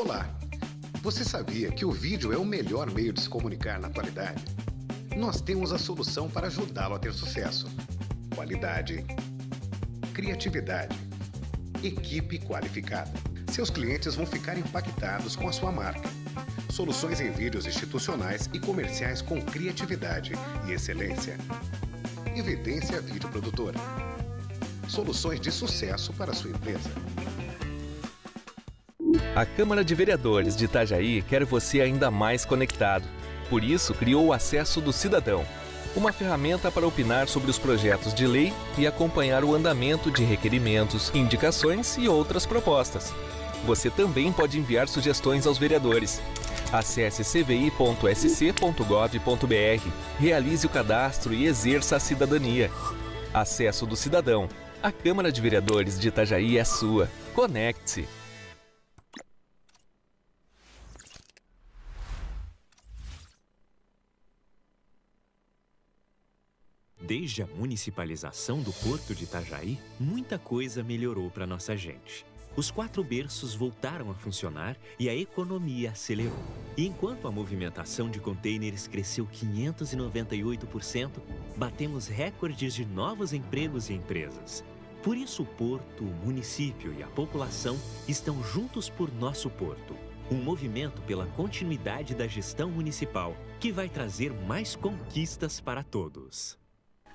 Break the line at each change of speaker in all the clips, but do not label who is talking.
Olá! Você sabia que o vídeo é o melhor meio de se comunicar na atualidade? Nós temos a solução para ajudá-lo a ter sucesso. Qualidade, criatividade, equipe qualificada. Seus clientes vão ficar impactados com a sua marca. Soluções em vídeos institucionais e comerciais com criatividade e excelência. Evidência Vídeo Produtora. Soluções de sucesso para a sua empresa.
A Câmara de Vereadores de Itajaí quer você ainda mais conectado. Por isso, criou o Acesso do Cidadão, uma ferramenta para opinar sobre os projetos de lei e acompanhar o andamento de requerimentos, indicações e outras propostas. Você também pode enviar sugestões aos vereadores. Acesse cvi.sc.gov.br, realize o cadastro e exerça a cidadania. Acesso do Cidadão. A Câmara de Vereadores de Itajaí é sua. Conecte-se!
Desde a municipalização do Porto de Itajaí, muita coisa melhorou para nossa gente. Os 4 berços voltaram a funcionar e a economia acelerou. E enquanto a movimentação de contêineres cresceu 598%, batemos recordes de novos empregos e empresas. Por isso o Porto, o município e a população estão juntos por nosso Porto. Um movimento pela continuidade da gestão municipal, que vai trazer mais conquistas para todos.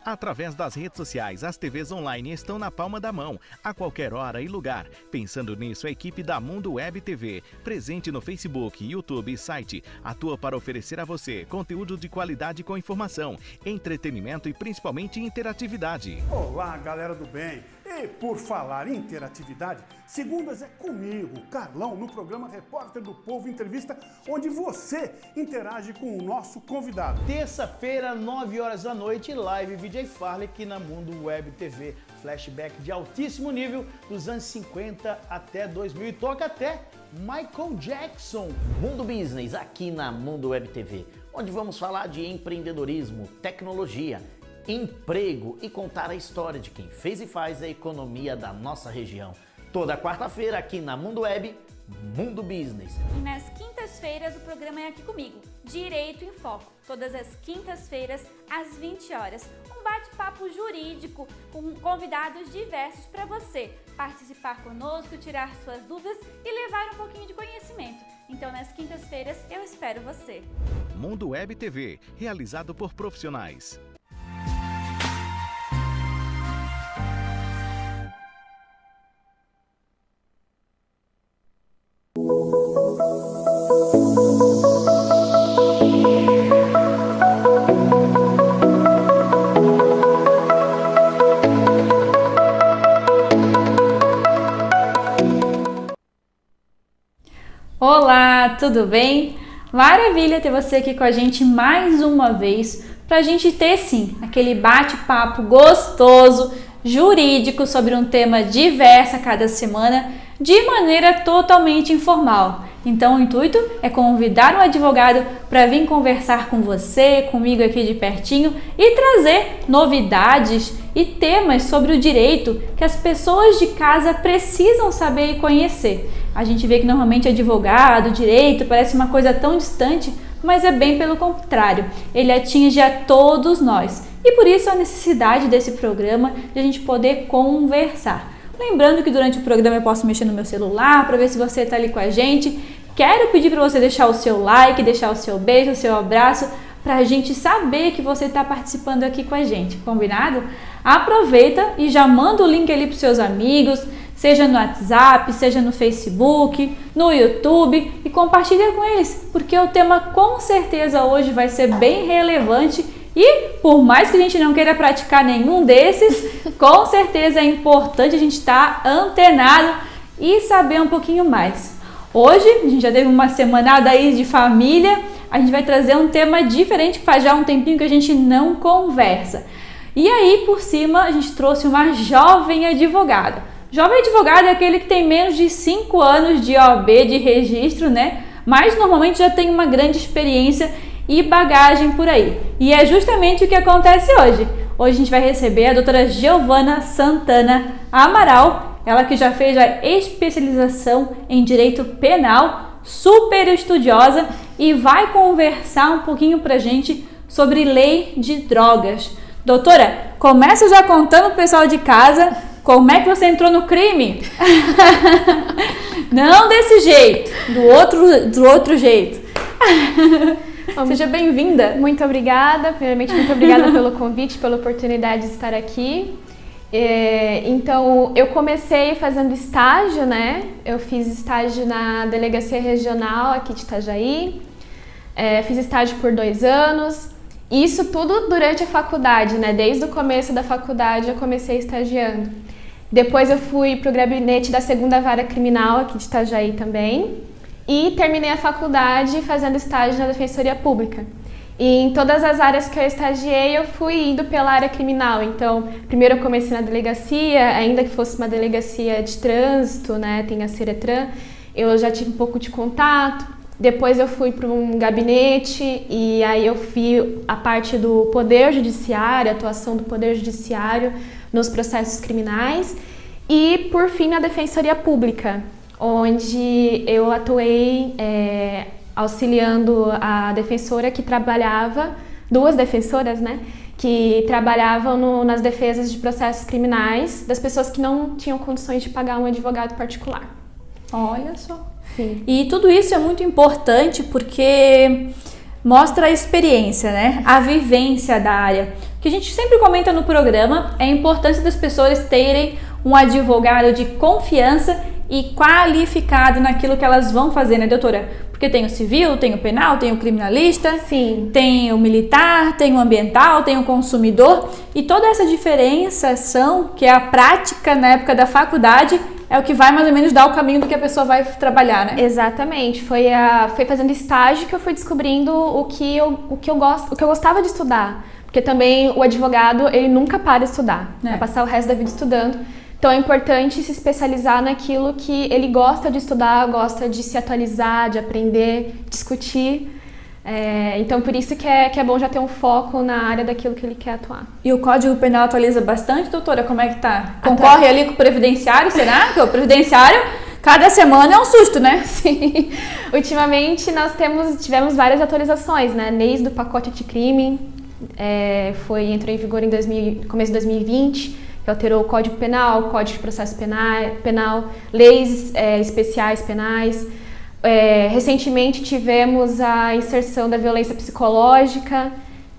Através das redes sociais, as TVs online estão na palma da mão, a qualquer hora e lugar. Pensando nisso, a equipe da Mundo Web TV, presente no Facebook, YouTube e site, atua para oferecer a você conteúdo de qualidade com informação, entretenimento e principalmente interatividade.
Olá, galera do bem! E por falar em interatividade, segundas é comigo, Carlão, no programa Repórter do Povo Entrevista, onde você interage com o nosso convidado.
Terça-feira, 9 horas da noite, live VJ Farley aqui na Mundo Web TV. Flashback de altíssimo nível dos anos 50 até 2000 e toca até Michael Jackson.
Mundo Business aqui na Mundo Web TV, onde vamos falar de empreendedorismo, tecnologia, emprego e contar a história de quem fez e faz a economia da nossa região. Toda quarta-feira aqui na Mundo Web, Mundo Business.
E nas quintas-feiras o programa é aqui comigo, Direito em Foco. Todas as quintas-feiras às 20 horas. Um bate-papo jurídico com convidados diversos para você participar conosco, tirar suas dúvidas e levar um pouquinho de conhecimento. Então nas quintas-feiras eu espero você.
Mundo Web TV, realizado por profissionais.
Olá, tudo bem? Maravilha ter você aqui com a gente mais uma vez para a gente ter sim aquele bate-papo gostoso, jurídico sobre um tema diverso a cada semana, de maneira totalmente informal. Então o intuito é convidar um advogado para vir conversar com você, comigo aqui de pertinho e trazer novidades e temas sobre o direito que as pessoas de casa precisam saber e conhecer. A gente vê que normalmente advogado, direito, parece uma coisa tão distante, mas é bem pelo contrário, ele atinge a todos nós. E por isso a necessidade desse programa de a gente poder conversar. Lembrando que durante o programa eu posso mexer no meu celular para ver se você está ali com a gente. Quero pedir para você deixar o seu like, deixar o seu beijo, o seu abraço, para a gente saber que você está participando aqui com a gente, combinado? Aproveita e já manda o link ali para os seus amigos, seja no WhatsApp, seja no Facebook, no YouTube e compartilha com eles, porque o tema com certeza hoje vai ser bem relevante e por mais que a gente não queira praticar nenhum desses, com certeza é importante a gente estar antenado e saber um pouquinho mais. Hoje, a gente já teve uma semanada aí de família, a gente vai trazer um tema diferente que faz já um tempinho que a gente não conversa. E aí, por cima, a gente trouxe uma jovem advogada. Jovem advogado é aquele que tem menos de 5 anos de OAB, de registro, né? Mas normalmente já tem uma grande experiência e bagagem por aí. E é justamente o que acontece hoje. Hoje a gente vai receber a doutora Giovana Santana Amaral, ela que já fez a especialização em Direito Penal, super estudiosa e vai conversar um pouquinho pra gente sobre lei de drogas. Doutora, começa já contando pro pessoal de casa como é que você entrou no crime. Não desse jeito, do outro jeito. Seja bem-vinda.
Muito obrigada, primeiramente muito obrigada pelo convite, pela oportunidade de estar aqui. Então, eu comecei fazendo estágio, né? Eu fiz estágio na Delegacia Regional aqui de Itajaí, fiz estágio por 2 anos, isso tudo durante a faculdade, né? Desde o começo da faculdade eu comecei estagiando. Depois eu fui para o gabinete da 2ª Vara Criminal aqui de Itajaí também e terminei a faculdade fazendo estágio na Defensoria Pública. E em todas as áreas que eu estagiei, eu fui indo pela área criminal. Então, primeiro eu comecei na delegacia, ainda que fosse uma delegacia de trânsito, né, tem a Seretran, eu já tive um pouco de contato. Depois eu fui para um gabinete e aí eu vi a parte do Poder Judiciário, a atuação do Poder Judiciário nos processos criminais. E, por fim, na Defensoria Pública, onde eu atuei auxiliando a defensora que trabalhava, 2 defensoras, né, que trabalhavam nas defesas de processos criminais das pessoas que não tinham condições de pagar um advogado particular.
Olha só.
Sim.
E tudo isso é muito importante porque mostra a experiência, né, a vivência da área. O que a gente sempre comenta no programa é a importância das pessoas terem um advogado de confiança e qualificado naquilo que elas vão fazer, né, doutora? Porque tem o civil, tem o penal, tem o criminalista,
sim,
tem o militar, tem o ambiental, tem o consumidor, e toda essa diferenciação, que é a prática na época da faculdade, é o que vai mais ou menos dar o caminho do que a pessoa vai trabalhar, né?
Exatamente, foi fazendo estágio que eu fui descobrindo o que eu gostava de estudar, porque também o advogado, ele nunca para de estudar, vai passar o resto da vida estudando. Então é importante se especializar naquilo que ele gosta de estudar, gosta de se atualizar, de aprender, discutir. Então por isso que é bom já ter um foco na área daquilo que ele quer atuar.
E o Código Penal atualiza bastante, doutora? Como é que tá? Concorre ali com o Previdenciário, será? Porque o Previdenciário, cada semana é um susto, né?
Sim. Ultimamente nós tivemos várias atualizações, né? Desde o pacote anticrime, entrou em vigor em começo de 2020, que alterou o Código Penal, o Código de Processo Penal, leis especiais penais. Recentemente tivemos a inserção da violência psicológica,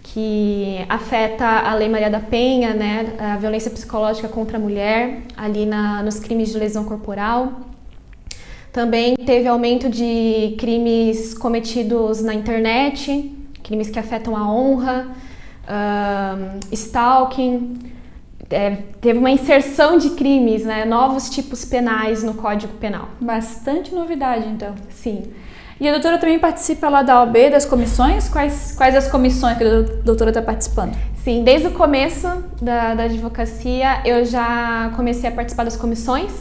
que afeta a Lei Maria da Penha, né? A violência psicológica contra a mulher, ali nos crimes de lesão corporal. Também teve aumento de crimes cometidos na internet, crimes que afetam a honra, stalking. Teve uma inserção de crimes, né, novos tipos penais no Código Penal.
Bastante novidade, então.
Sim.
E a doutora também participa lá da OAB, das comissões? Quais as comissões que a doutora está participando?
Sim, desde o começo da advocacia eu já comecei a participar das comissões.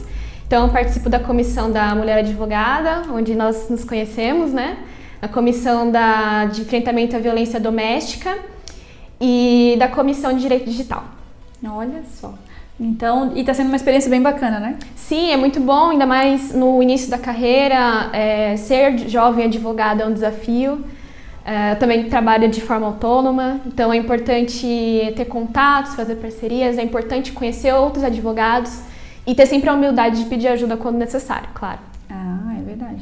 Então eu participo da comissão da Mulher Advogada, onde nós nos conhecemos, né? A comissão de enfrentamento à violência doméstica e da comissão de direito digital.
Olha só. Então, e tá sendo uma experiência bem bacana, né?
Sim, é muito bom, ainda mais no início da carreira. Ser jovem advogado é um desafio. Eu também trabalho de forma autônoma, então é importante ter contatos, fazer parcerias, é importante conhecer outros advogados e ter sempre a humildade de pedir ajuda quando necessário, claro.
Ah, é verdade.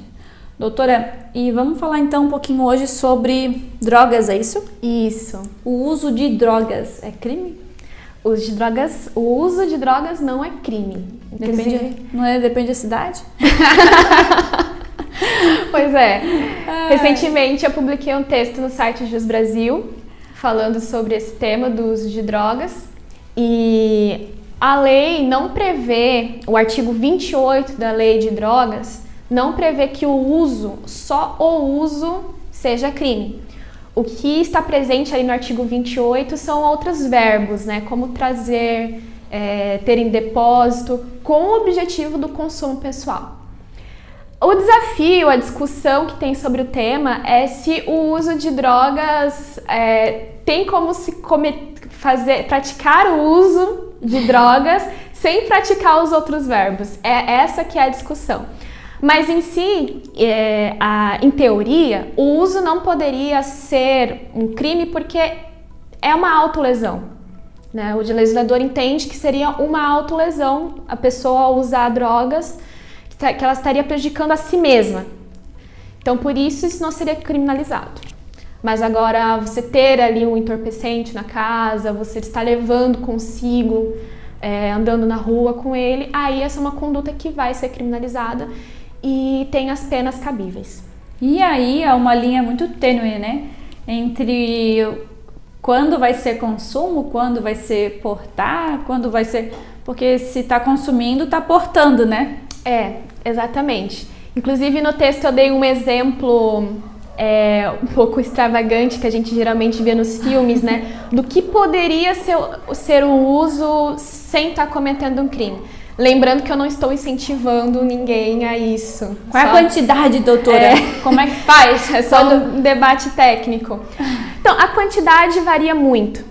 Doutora, e vamos falar então um pouquinho hoje sobre drogas, é isso?
Isso.
O uso de drogas é crime?
O uso de drogas não é crime.
Depende da cidade?
Pois é. Recentemente eu publiquei um texto no site Jus Brasil falando sobre esse tema do uso de drogas e a lei não prevê, o artigo 28 da lei de drogas não prevê que só o uso seja crime. O que está presente ali no artigo 28 são outros verbos, né? Como trazer, ter em depósito, com o objetivo do consumo pessoal. O desafio, a discussão que tem sobre o tema é se o uso de drogas tem como praticar o uso de drogas sem praticar os outros verbos. É essa que é a discussão. Mas em si, em teoria, o uso não poderia ser um crime porque é uma autolesão, né? O legislador entende que seria uma autolesão a pessoa usar drogas, que ela estaria prejudicando a si mesma. Então, por isso não seria criminalizado. Mas agora, você ter ali um entorpecente na casa, você está levando consigo, andando na rua com ele, aí essa é uma conduta que vai ser criminalizada e tem as penas cabíveis.
E aí é uma linha muito tênue, né? Entre quando vai ser consumo, quando vai ser portar, quando vai ser... Porque se está consumindo, está portando, né?
Exatamente. Inclusive no texto eu dei um exemplo um pouco extravagante que a gente geralmente vê nos filmes, né? Do que poderia ser o uso sem estar cometendo um crime. Lembrando que eu não estou incentivando ninguém a isso.
Qual é a quantidade, doutora? Como é que faz?
É só um debate técnico. Então, a quantidade varia muito,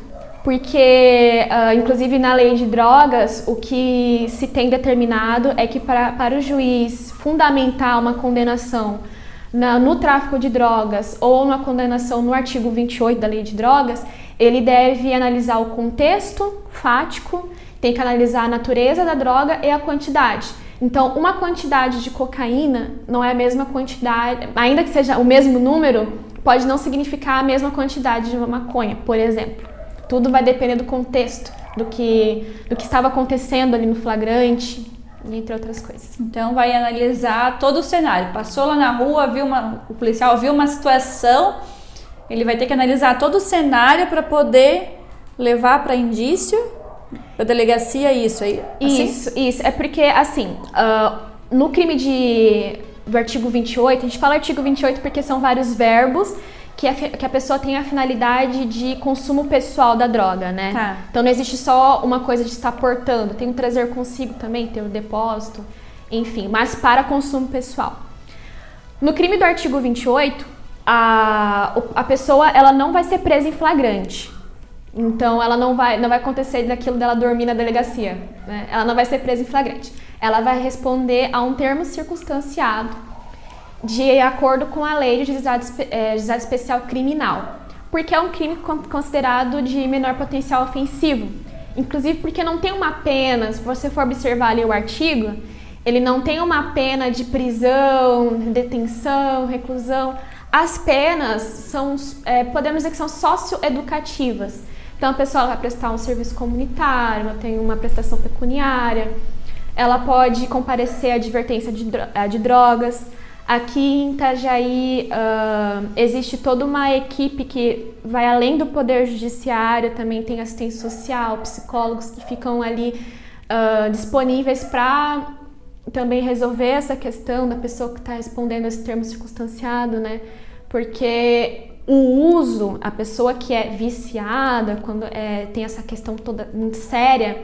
porque, inclusive na lei de drogas, o que se tem determinado é que para o juiz fundamentar uma condenação no tráfico de drogas ou uma condenação no artigo 28 da lei de drogas, ele deve analisar o contexto fático, tem que analisar a natureza da droga e a quantidade. Então, uma quantidade de cocaína não é a mesma quantidade, ainda que seja o mesmo número, pode não significar a mesma quantidade de uma maconha, por exemplo. Tudo vai depender do contexto, do que estava acontecendo ali no flagrante, entre outras coisas.
Então, vai analisar todo o cenário. Passou lá na rua, o policial viu uma situação, ele vai ter que analisar todo o cenário para poder levar para indício. A delegacia, isso aí?
Isso. É porque, assim, no crime do artigo 28, a gente fala artigo 28 porque são vários verbos que a pessoa tem a finalidade de consumo pessoal da droga, né?
Tá.
Então não existe só uma coisa de estar portando, tem o trazer consigo também, tem o depósito, enfim, mas para consumo pessoal. No crime do artigo 28, a pessoa ela não vai ser presa em flagrante. Então, ela não vai acontecer daquilo dela dormir na delegacia, né? Ela não vai ser presa em flagrante. Ela vai responder a um termo circunstanciado de acordo com a lei de juizado especial criminal, porque é um crime considerado de menor potencial ofensivo. Inclusive porque não tem uma pena, se você for observar ali o artigo, ele não tem uma pena de prisão, detenção, reclusão. As penas são, podemos dizer que são socioeducativas. Então, a pessoa vai prestar um serviço comunitário, ela tem uma prestação pecuniária, ela pode comparecer à advertência de drogas. Aqui em Itajaí existe toda uma equipe que vai além do poder judiciário, também tem assistente social, psicólogos que ficam ali disponíveis para também resolver essa questão da pessoa que está respondendo esse termo circunstanciado, né? Porque o uso, a pessoa que é viciada, quando tem essa questão toda muito séria,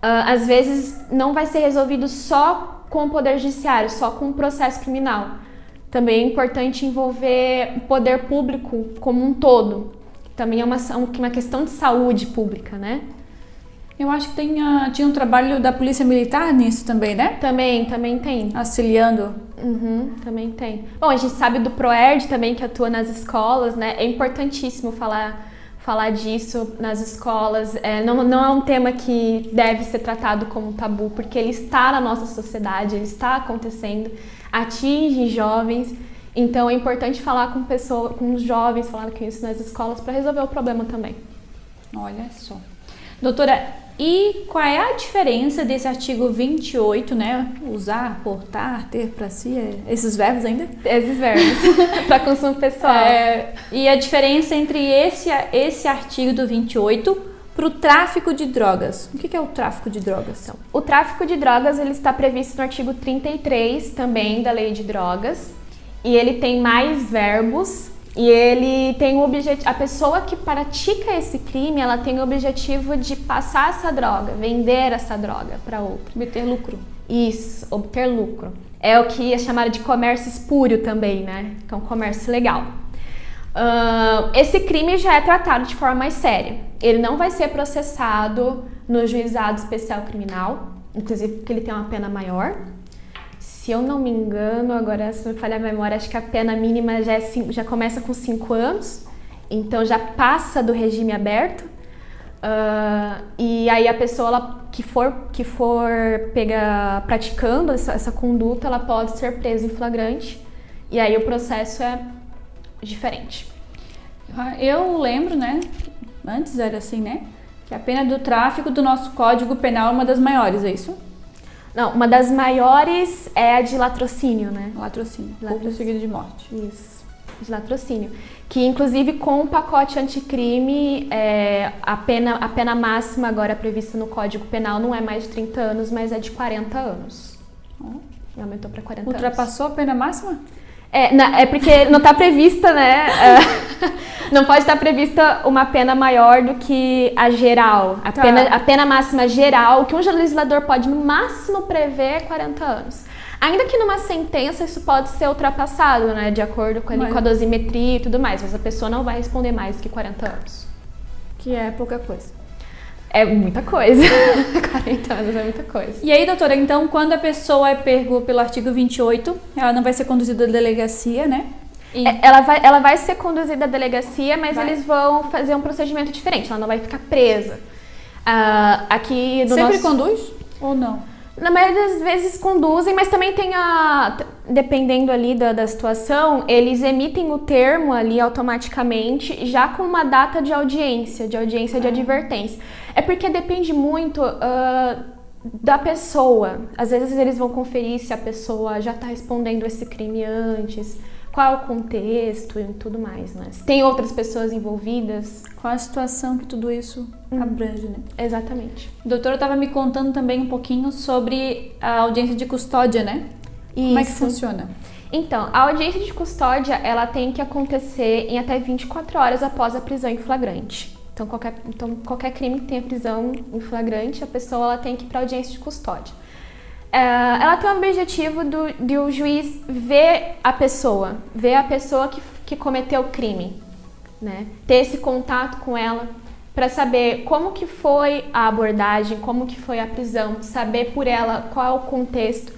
às vezes não vai ser resolvido só com o poder judiciário, só com o processo criminal. Também é importante envolver o poder público como um todo. Também é uma questão de saúde pública, né?
Eu acho que tinha um trabalho da Polícia Militar nisso também, né?
Também tem.
Auxiliando.
Também tem. Bom, a gente sabe do PROERD também, que atua nas escolas, né? É importantíssimo falar disso nas escolas. Não é um tema que deve ser tratado como tabu, porque ele está na nossa sociedade, ele está acontecendo, atinge jovens. Então é importante falar com os jovens, falar com isso nas escolas para resolver o problema também.
Olha só. Doutora, e qual é a diferença desse artigo 28, né? Usar, portar, ter para si, esses verbos ainda?
Esses verbos, para consumo pessoal.
E a diferença entre esse artigo do 28 para o tráfico de drogas. O que é o tráfico de drogas?
Então, o tráfico de drogas ele está previsto no artigo 33 também da Lei de Drogas. E ele tem mais verbos. E ele tem o objetivo, a pessoa que pratica esse crime, ela tem o objetivo de passar essa droga, vender essa droga para outro.
Obter lucro.
Isso, obter lucro. É o que é chamado de comércio espúrio também, né? Que é um comércio legal. Esse crime já é tratado de forma mais séria. Ele não vai ser processado no juizado especial criminal, inclusive porque ele tem uma pena maior. se eu não me engano, agora se não me falhar a memória, acho que a pena mínima já começa com 5 anos, então já passa do regime aberto. E aí a pessoa que for pega praticando essa conduta, ela pode ser presa em flagrante, e aí o processo é diferente.
Eu lembro, né, antes era assim, né, que a pena do tráfico do nosso Código Penal é uma das maiores, é isso?
Não, uma das maiores é a de latrocínio, né?
Latrocínio, culpa seguido de morte.
Isso, de latrocínio. Que inclusive com o pacote anticrime, a pena máxima agora prevista no Código Penal não é mais de 30 anos, mas é de 40 anos. Aumentou para 40 anos.
Ultrapassou a pena máxima?
É porque não está prevista, né? Não pode estar prevista uma pena maior do que a geral. A pena máxima geral, o que um legislador pode no máximo prever é 40 anos. Ainda que numa sentença isso pode ser ultrapassado, né? De acordo com a dosimetria e tudo mais, mas a pessoa não vai responder mais do que 40 anos.
Que é pouca coisa.
É muita coisa. 40 anos é muita coisa.
E aí, doutora, então, quando a pessoa é pego pelo artigo 28, ela não vai ser conduzida à delegacia, né?
Ela vai ser conduzida à delegacia, mas eles vão fazer um procedimento diferente. Ela não vai ficar presa. Aqui do
Sempre conduz ou não?
Na maioria das vezes conduzem, mas também tem dependendo ali da situação, eles emitem o termo ali automaticamente, já com uma data de audiência de advertência. É porque depende muito da pessoa. Às vezes eles vão conferir se a pessoa já está respondendo esse crime antes, qual é o contexto e tudo mais, né? Se tem outras pessoas envolvidas.
Qual a situação que tudo isso abrange, né?
Exatamente.
O doutor estava me contando também um pouquinho sobre a audiência de custódia, né?
Isso.
Como é que funciona?
Então, a audiência de custódia, ela tem que acontecer em até 24 horas após a prisão em flagrante. Então, qualquer crime que tenha prisão em flagrante, a pessoa ela tem que ir para a audiência de custódia. Ela tem o objetivo de o juiz ver a pessoa que cometeu o crime, né? Ter esse contato com ela para saber como que foi a abordagem, como que foi a prisão, saber por ela qual é o contexto.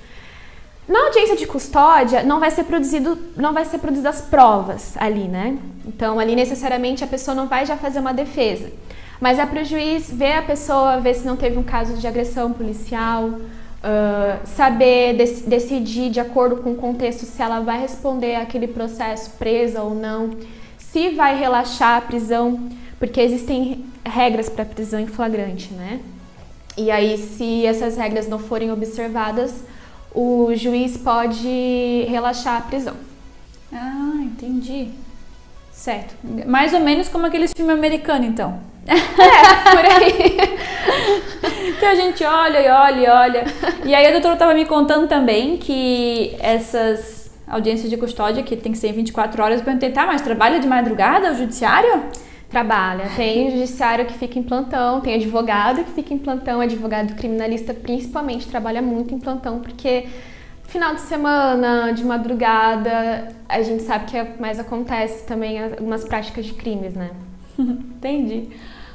Na audiência de custódia não vai ser produzidas provas ali, né? Então ali necessariamente a pessoa não vai já fazer uma defesa, mas é para o juiz ver a pessoa, ver se não teve um caso de agressão policial. Saber decidir de acordo com o contexto se ela vai responder àquele processo presa ou não, se vai relaxar a prisão, porque existem regras para prisão em flagrante, né? E aí, se essas regras não forem observadas, o juiz pode relaxar a prisão.
Entendi. Certo. Mais ou menos como aqueles filmes americanos, então.
Por aí.
Que a gente olha e olha e olha. E aí a doutora estava me contando também que essas audiências de custódia, que tem que ser em 24 horas, para tentar, mas trabalha de madrugada o judiciário?
Trabalha. Tem judiciário que fica em plantão, tem advogado que fica em plantão, advogado criminalista principalmente trabalha muito em plantão, porque final de semana, de madrugada, a gente sabe que mais acontece também algumas práticas de crimes, né?
Entendi.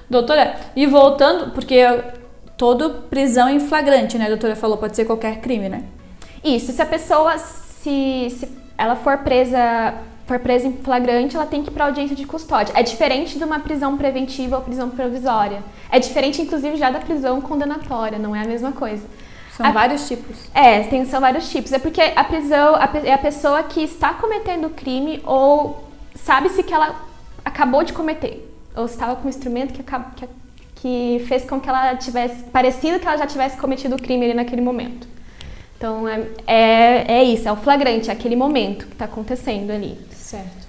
Doutora, e voltando, porque toda prisão em flagrante, né? A doutora falou, pode ser qualquer crime, né?
Isso, se a pessoa, se ela for presa em flagrante, ela tem que ir para audiência de custódia. É diferente de uma prisão preventiva ou prisão provisória. É diferente, inclusive, já da prisão condenatória, não é a mesma coisa.
São vários tipos.
São vários tipos. É porque a prisão é a pessoa que está cometendo o crime ou sabe-se que ela acabou de cometer. Ou estava com um instrumento que fez com que ela tivesse parecido que ela já tivesse cometido o crime ali naquele momento. Então, é isso, é o flagrante, é aquele momento que está acontecendo ali.
Certo.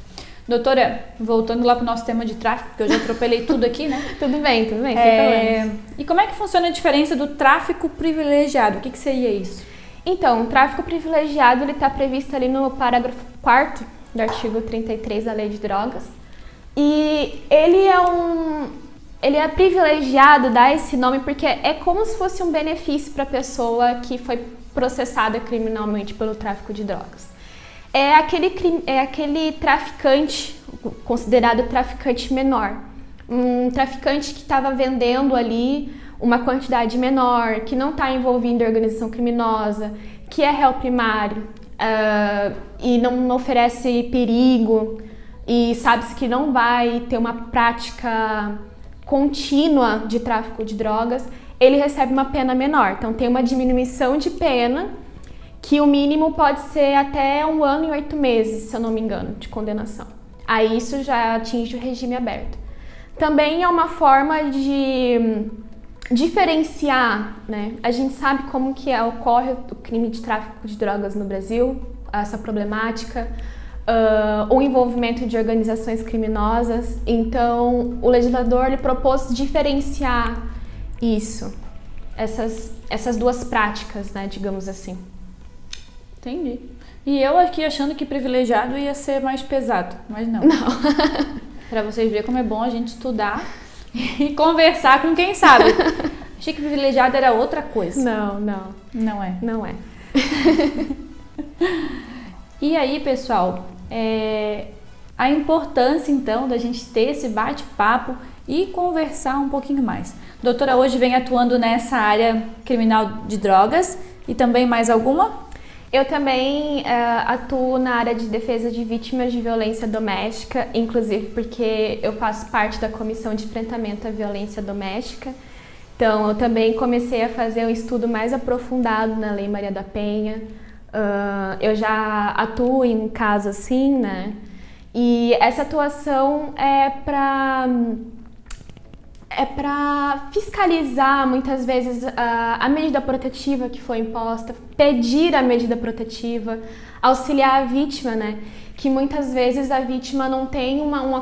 Doutora, voltando lá para o nosso tema de tráfico, porque eu já atropelei tudo aqui, né?
Tudo bem, sem problemas.
E como é que funciona a diferença do tráfico privilegiado? O que seria isso?
Então, o tráfico privilegiado está previsto ali no parágrafo 4º do artigo 33 da Lei de Drogas. E ele é privilegiado, dá esse nome, porque é como se fosse um benefício para a pessoa que foi processada criminalmente pelo tráfico de drogas. É aquele traficante, considerado traficante menor. Um traficante que estava vendendo ali uma quantidade menor, que não está envolvido em organização criminosa, que é réu primário e não oferece perigo e sabe-se que não vai ter uma prática contínua de tráfico de drogas, ele recebe uma pena menor. Então tem uma diminuição de pena, que o mínimo pode ser até 1 ano e 8 meses, se eu não me engano, de condenação. Aí isso já atinge o regime aberto. Também é uma forma de diferenciar, né? A gente sabe como que ocorre o crime de tráfico de drogas no Brasil, essa problemática, o envolvimento de organizações criminosas. Então, o legislador ele propôs diferenciar isso, essas duas práticas, né, digamos assim.
Entendi. E eu aqui achando que privilegiado ia ser mais pesado, mas não. Para vocês verem como é bom a gente estudar e conversar com quem sabe. Achei que privilegiado era outra coisa.
Não é.
E aí, pessoal, a importância então da gente ter esse bate-papo e conversar um pouquinho mais. A doutora hoje vem atuando nessa área criminal de drogas e também mais alguma?
Eu também atuo na área de defesa de vítimas de violência doméstica, inclusive porque eu faço parte da Comissão de Enfrentamento à Violência Doméstica. Então, eu também comecei a fazer um estudo mais aprofundado na Lei Maria da Penha. Eu já atuo em um caso assim, né? E essa atuação é para fiscalizar, muitas vezes, a medida protetiva que foi imposta, pedir a medida protetiva, auxiliar a vítima, né? Que muitas vezes a vítima não tem um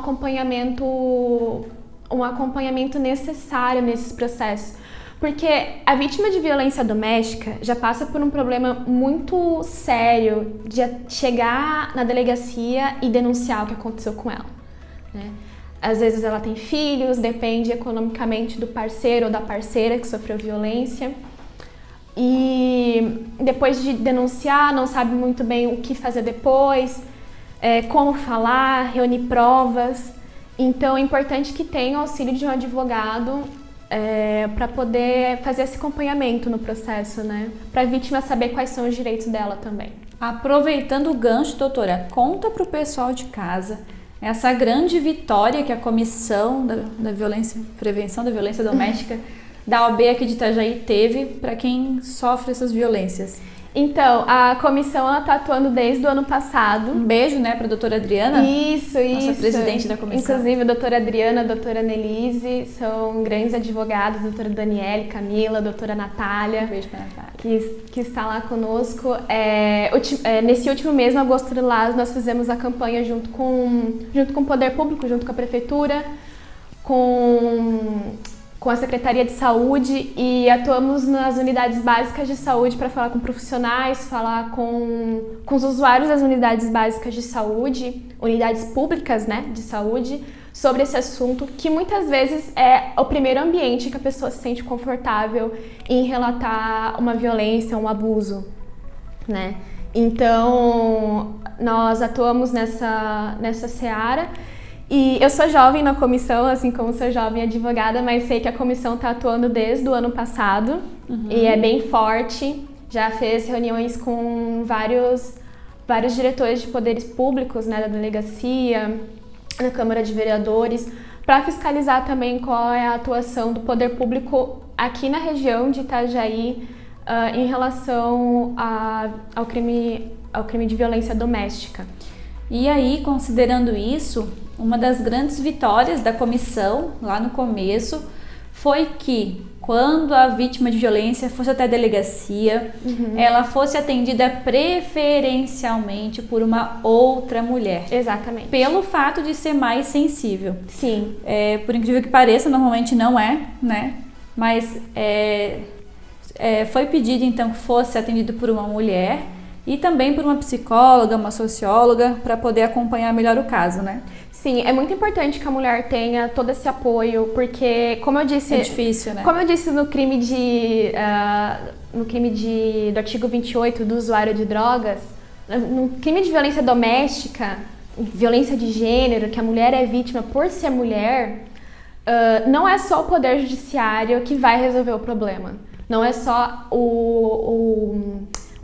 acompanhamento necessário nesses processos. Porque a vítima de violência doméstica já passa por um problema muito sério de chegar na delegacia e denunciar o que aconteceu com ela, né? Às vezes ela tem filhos, depende economicamente do parceiro ou da parceira que sofreu violência. E depois de denunciar, não sabe muito bem o que fazer depois, como falar, reunir provas. Então é importante que tenha o auxílio de um advogado para poder fazer esse acompanhamento no processo, né? Para a vítima saber quais são os direitos dela também.
Aproveitando o gancho, doutora, conta para o pessoal de casa essa grande vitória que a Comissão da Prevenção da Violência Doméstica da OAB aqui de Itajaí teve para quem sofre essas violências.
Então, a comissão está atuando desde o ano passado.
Um beijo, né, para a doutora Adriana?
Isso.
Nossa presidente da comissão.
Inclusive, a doutora Adriana, a doutora Nelise, são grandes advogados, a doutora Daniele, Camila, a doutora Natália.
Um beijo para a Natália.
Que está lá conosco. Nesse último mês, no agosto lilás, nós fizemos a campanha junto com o Poder Público, junto com a Prefeitura, com a Secretaria de Saúde, e atuamos nas unidades básicas de saúde para falar com profissionais, falar com os usuários das unidades básicas de saúde, unidades públicas, né, de saúde, sobre esse assunto, que muitas vezes é o primeiro ambiente que a pessoa se sente confortável em relatar uma violência, um abuso, né? Então, nós atuamos nessa seara. E eu sou jovem na comissão, assim como sou jovem advogada, mas sei que a comissão está atuando desde o ano passado e é bem forte. Já fez reuniões com vários diretores de poderes públicos, né, da delegacia, da Câmara de Vereadores, para fiscalizar também qual é a atuação do poder público aqui na região de Itajaí em relação ao crime de violência doméstica.
E aí, considerando isso, uma das grandes vitórias da comissão, lá no começo, foi que quando a vítima de violência fosse até a delegacia, ela fosse atendida preferencialmente por uma outra mulher.
Exatamente.
Pelo fato de ser mais sensível.
Sim.
Por incrível que pareça, normalmente não é, né? Mas foi pedido então que fosse atendido por uma mulher e também por uma psicóloga, uma socióloga, para poder acompanhar melhor o caso, né?
Sim, é muito importante que a mulher tenha todo esse apoio, porque, como eu disse...
É difícil, né?
Como eu disse no crime do artigo 28 do usuário de drogas, no crime de violência doméstica, violência de gênero, que a mulher é vítima por ser mulher, não é só o poder judiciário que vai resolver o problema. Não é só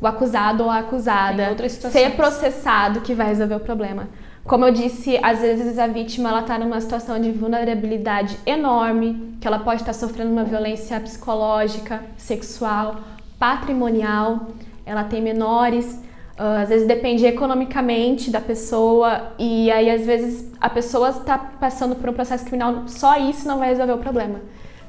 o acusado ou a acusada ser processado que vai resolver o problema. Como eu disse, às vezes a vítima ela está numa situação de vulnerabilidade enorme, que ela pode estar sofrendo uma violência psicológica, sexual, patrimonial, ela tem menores, às vezes depende economicamente da pessoa e aí às vezes a pessoa está passando por um processo criminal, só isso não vai resolver o problema.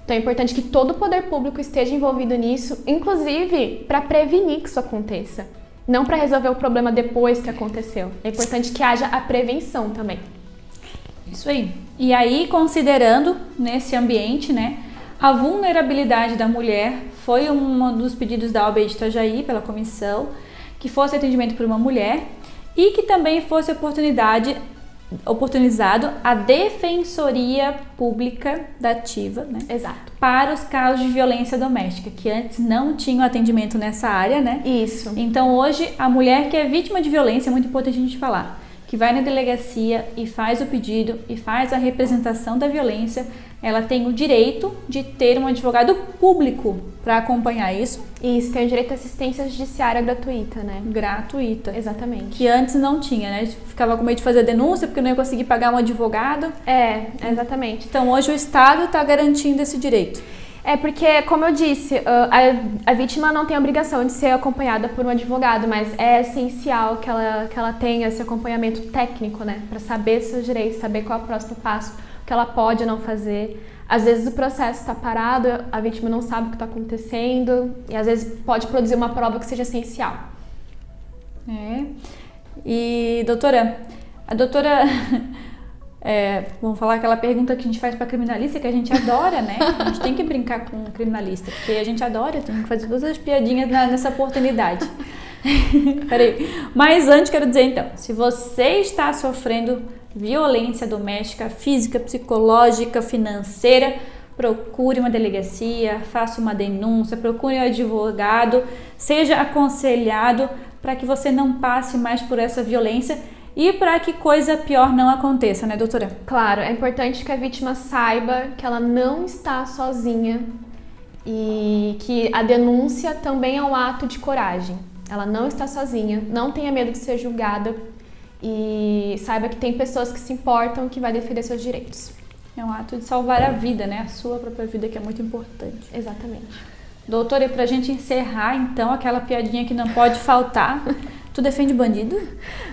Então é importante que todo o poder público esteja envolvido nisso, inclusive para prevenir que isso aconteça. Não para resolver o problema depois que aconteceu. É importante que haja a prevenção também.
Isso aí. E aí, considerando nesse ambiente, né, a vulnerabilidade da mulher foi um dos pedidos da OAB de Itajaí pela comissão, que fosse atendimento por uma mulher e que também fosse oportunizado a Defensoria Pública da Ativa, né?
Exato.
Para os casos de violência doméstica, que antes não tinham atendimento nessa área, né?
Isso.
Então hoje a mulher que é vítima de violência, é muito importante a gente falar, que vai na delegacia e faz o pedido e faz a representação da violência, ela tem o direito de ter um advogado público para acompanhar isso.
Isso, tem o direito à assistência judiciária gratuita, né?
Gratuita.
Exatamente.
Que antes não tinha, né? Ficava com medo de fazer a denúncia porque não ia conseguir pagar um advogado.
Exatamente.
Então hoje o Estado está garantindo esse direito.
É porque, como eu disse, a vítima não tem a obrigação de ser acompanhada por um advogado, mas é essencial que ela tenha esse acompanhamento técnico, né? Para saber seus direitos, saber qual é o próximo passo, o que ela pode ou não fazer. Às vezes o processo está parado, a vítima não sabe o que está acontecendo e às vezes pode produzir uma prova que seja essencial.
E, doutora, a doutora... vamos falar aquela pergunta que a gente faz para criminalista, que a gente adora, né? A gente tem que brincar com o criminalista, porque a gente adora, tem que fazer todas as piadinhas nessa oportunidade. Peraí. Mas antes quero dizer então, se você está sofrendo violência doméstica, física, psicológica, financeira, procure uma delegacia, faça uma denúncia, procure um advogado, seja aconselhado para que você não passe mais por essa violência e para que coisa pior não aconteça, né, doutora?
Claro, é importante que a vítima saiba que ela não está sozinha e que a denúncia também é um ato de coragem. Ela não está sozinha, não tenha medo de ser julgada e saiba que tem pessoas que se importam, que vai defender seus direitos.
É um ato de salvar a vida, né? A sua própria vida, que é muito importante.
Exatamente.
Doutora, e pra gente encerrar, então, aquela piadinha que não pode faltar, tu defende bandido?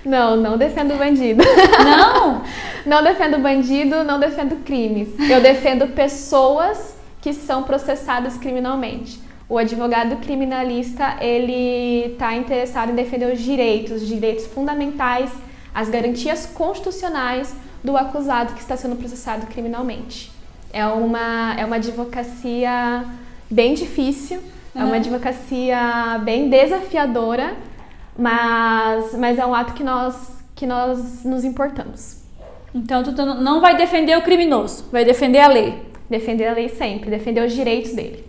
Não defendo bandido.
Não?
Não defendo bandido, não defendo crimes. Eu defendo pessoas que são processadas criminalmente. O advogado criminalista, ele está interessado em defender os direitos fundamentais, as garantias constitucionais do acusado que está sendo processado criminalmente. É uma advocacia bem difícil, é uma advocacia bem desafiadora, mas é um ato que nós nos importamos.
Então tu não vai defender o criminoso, vai defender a lei.
Defender a lei sempre, defender os direitos dele.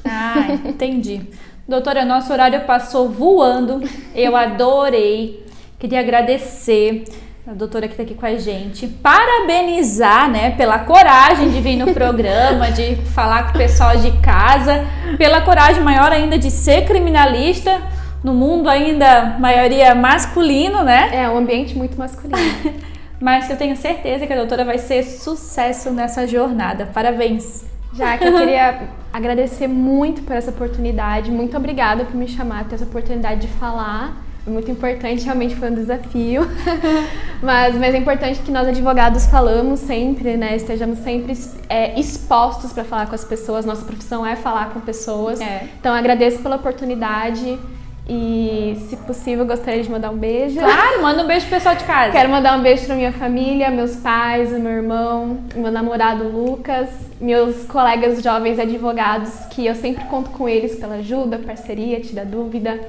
Ah, entendi. Doutora, nosso horário passou voando, eu adorei, queria agradecer a doutora que está aqui com a gente, parabenizar, né, pela coragem de vir no programa, de falar com o pessoal de casa, pela coragem maior ainda de ser criminalista, no mundo ainda maioria masculino, né?
É, um ambiente muito masculino.
Mas eu tenho certeza que a doutora vai ser sucesso nessa jornada. Parabéns!
Já que eu queria agradecer muito por essa oportunidade, muito obrigada por me chamar, ter essa oportunidade de falar. É muito importante, realmente foi um desafio, mas é importante que nós advogados falamos sempre, né? Estejamos sempre expostos para falar com as pessoas, nossa profissão é falar com pessoas. Então agradeço pela oportunidade e, se possível, gostaria de mandar um beijo.
Claro, manda um beijo pro pessoal de casa.
Quero mandar um beijo para minha família, meus pais, o meu irmão, meu namorado Lucas, meus colegas jovens advogados, que eu sempre conto com eles pela ajuda, parceria, tira dúvida.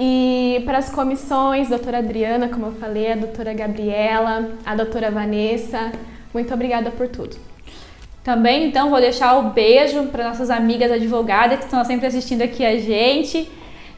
E para as comissões, a doutora Adriana, como eu falei, a doutora Gabriela, a doutora Vanessa, muito obrigada por tudo.
Também, então, vou deixar o beijo para nossas amigas advogadas que estão sempre assistindo aqui a gente.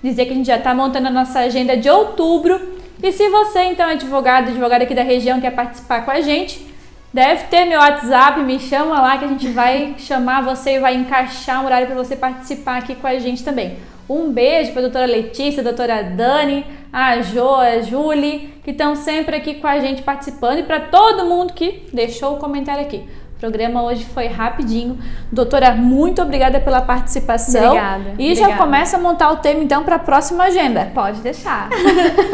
Dizer que a gente já está montando a nossa agenda de outubro. E se você, então, é advogada aqui da região, quer participar com a gente, Deve ter meu WhatsApp, me chama lá que a gente vai chamar você e vai encaixar um horário para você participar aqui com a gente também. Um beijo para a doutora Letícia, a doutora Dani, a Jo, a Julie, que estão sempre aqui com a gente participando, e para todo mundo que deixou o comentário aqui. O programa hoje foi rapidinho. Doutora, muito obrigada pela participação.
Obrigada.
E já começa a montar o tema então para a próxima agenda.
Pode deixar.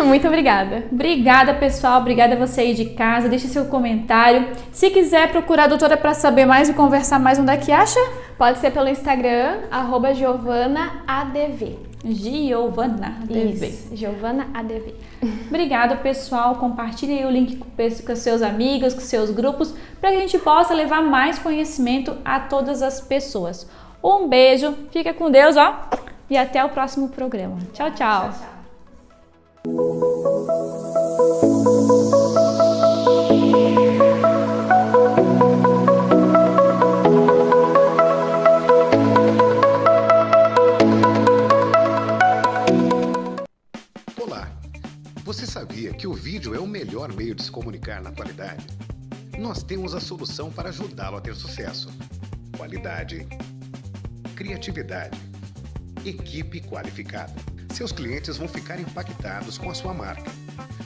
Muito obrigada.
Obrigada, pessoal. Obrigada a você aí de casa. Deixe seu comentário. Se quiser procurar a doutora para saber mais e conversar mais, onde é que acha?
Pode ser pelo Instagram, @GiovanaADV.
GiovanaADV.
Isso, GiovanaADV.
Obrigada, pessoal. Compartilhe aí o link com seus amigos, com seus grupos, para que a gente possa levar mais conhecimento a todas as pessoas. Um beijo, fica com Deus, ó, e até o próximo programa. Tchau, tchau.
Olá! Você sabia que o vídeo é o melhor meio de se comunicar na atualidade? Nós temos a solução para ajudá-lo a ter sucesso. Qualidade, criatividade, equipe qualificada. Seus clientes vão ficar impactados com a sua marca.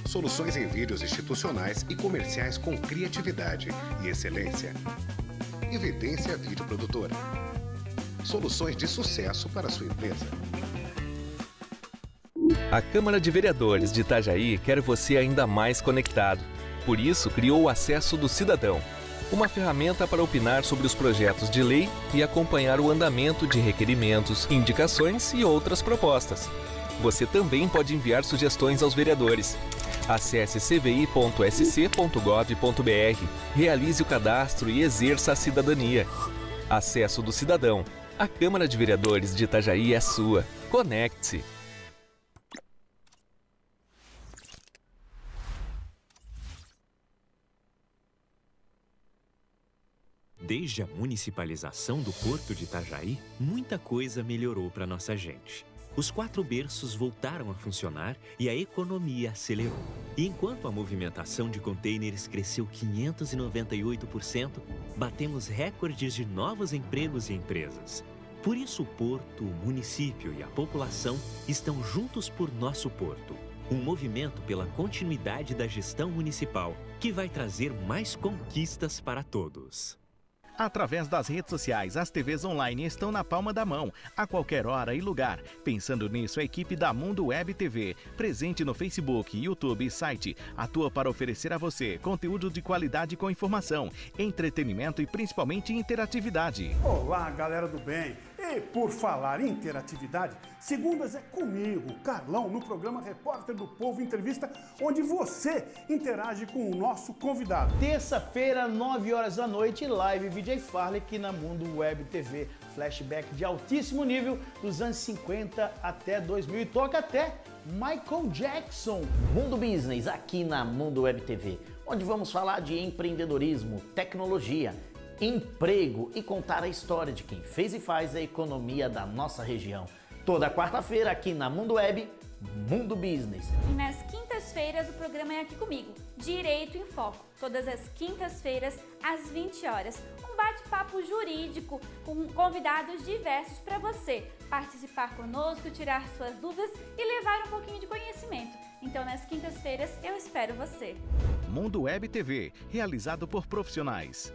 Soluções em vídeos institucionais e comerciais com criatividade e excelência. Evidência Vídeo Produtora. Soluções de sucesso para a sua empresa.
A Câmara de Vereadores de Itajaí quer você ainda mais conectado. Por isso, criou o Acesso do Cidadão, uma ferramenta para opinar sobre os projetos de lei e acompanhar o andamento de requerimentos, indicações e outras propostas. Você também pode enviar sugestões aos vereadores. Acesse cvi.sc.gov.br, realize o cadastro e exerça a cidadania. Acesso do Cidadão. A Câmara de Vereadores de Itajaí é sua. Conecte-se!
Desde a municipalização do Porto de Itajaí, muita coisa melhorou para nossa gente. Os 4 berços voltaram a funcionar e a economia acelerou. E enquanto a movimentação de contêineres cresceu 598%, batemos recordes de novos empregos e empresas. Por isso o Porto, o município e a população estão juntos por nosso Porto. Um movimento pela continuidade da gestão municipal, que vai trazer mais conquistas para todos.
Através das redes sociais, as TVs online estão na palma da mão, a qualquer hora e lugar. Pensando nisso, a equipe da Mundo Web TV, presente no Facebook, YouTube e site, atua para oferecer a você conteúdo de qualidade com informação, entretenimento e principalmente interatividade.
Olá, galera do bem! E por falar em interatividade, segundas é comigo, Carlão, no programa Repórter do Povo Entrevista, onde você interage com o nosso convidado.
Terça-feira, 9 horas da noite, live VJ Farley aqui na Mundo Web TV. Flashback de altíssimo nível dos anos 50 até 2000 e toca até Michael Jackson.
Mundo Business aqui na Mundo Web TV, onde vamos falar de empreendedorismo, tecnologia, emprego e contar a história de quem fez e faz a economia da nossa região. Toda quarta-feira aqui na Mundo Web, Mundo Business.
E nas quintas-feiras o programa é aqui comigo, Direito em Foco. Todas as quintas-feiras, às 20 horas. Um bate-papo jurídico com convidados diversos para você participar conosco, tirar suas dúvidas e levar um pouquinho de conhecimento. Então, nas quintas-feiras, eu espero você.
Mundo Web TV, realizado por profissionais.